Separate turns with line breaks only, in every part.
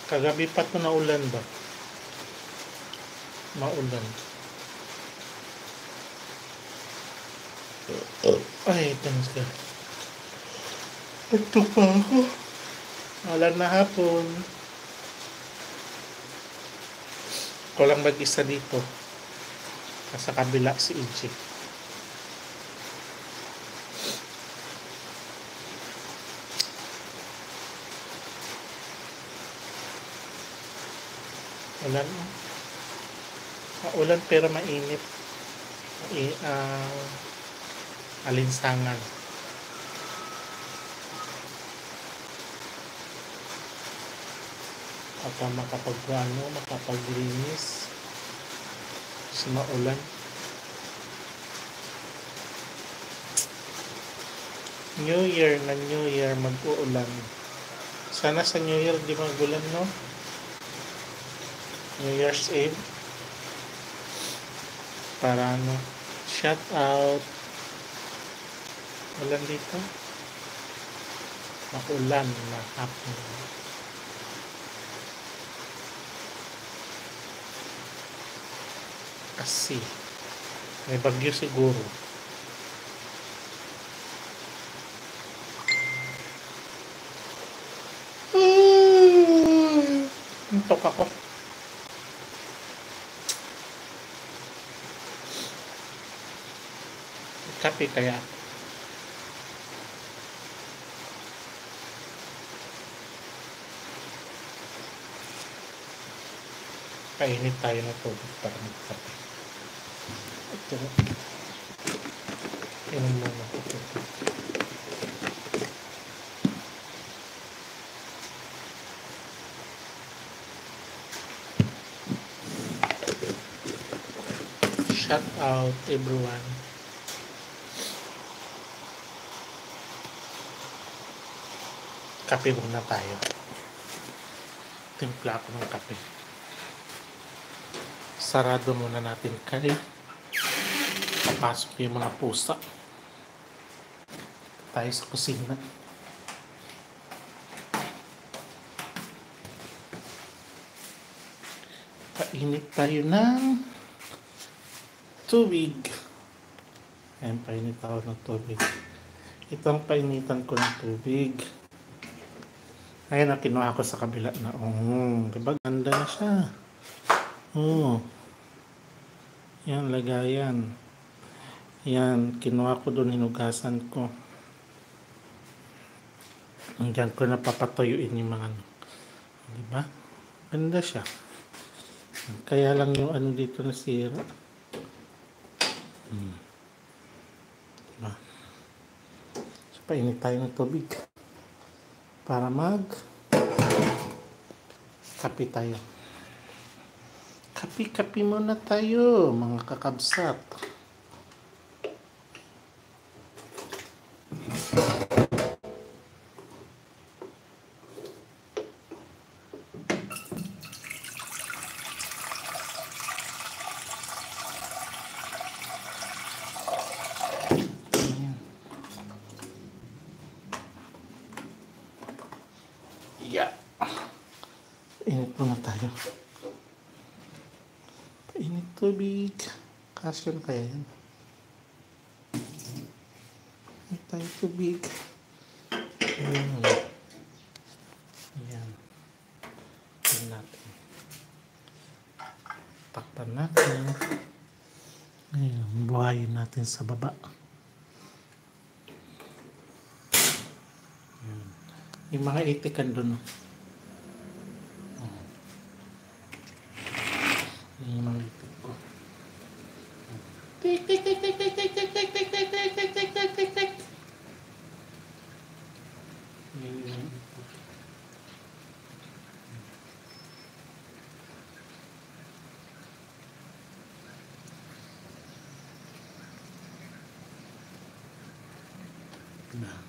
Kagabi pa to naulan ba? Maulan. Ay, thanks God. Ito pa ako. Maulan na hapon. Ko lang mag-isa dito. Sa kabila si EJ. Ulan. Ulan pero mainit. Alinsangan. At makapaglinis kasi maulan. New Year mag-uulan. Sana sa New Year di magulan, no? New Year's Eve para shout out. Ulan dito. Makulan na hapon. Kasi may bagyo siguro. Antok ako. Kape kaya. Painit tayo na tubig para magkape. Ito. Inom muna ito. Shout out everyone. Kape muna tayo. Timpla ako ng kape. Sarado muna natin kaya papasok yung mga pusa. Tayo sa kusina. Painit tayo ng tubig. Ayan, painit ako ng tubig. Ito ang painitan ko ng tubig. Ayan, kinuha ko sa kabila na. Diba? Ganda na siya. Yan, lagayan. Yan, kinuha ko doon, hinugasan ko. Diyan ko napapatuyuin yung mga diba? Ganda siya. Kaya lang yung dito nasira. Diba? So, painit tayo ng tubig. Para kape tayo. Kape muna tayo, mga kakabsat. Yeah. Init muna tayo. Init tubig. Kasya na kaya yan. Init tayo tubig. Ayan. Ayan natin. Takpan natin. Ayan. Buhayin natin sa baba. Ayan. Yung mga itikan doon. Yung mga itik ko. Tik tik tik tik tik tik tik tik tik tik tik tik tik tik tik tik.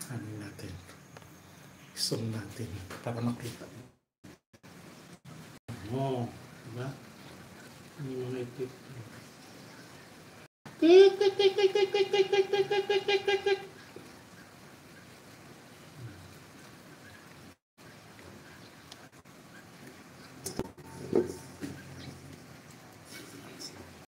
Ano natin? Zoom natin para makita. Diba? Yung mga itik. Tik tik tik tik tik tik tik tik tik tik tik tik tik.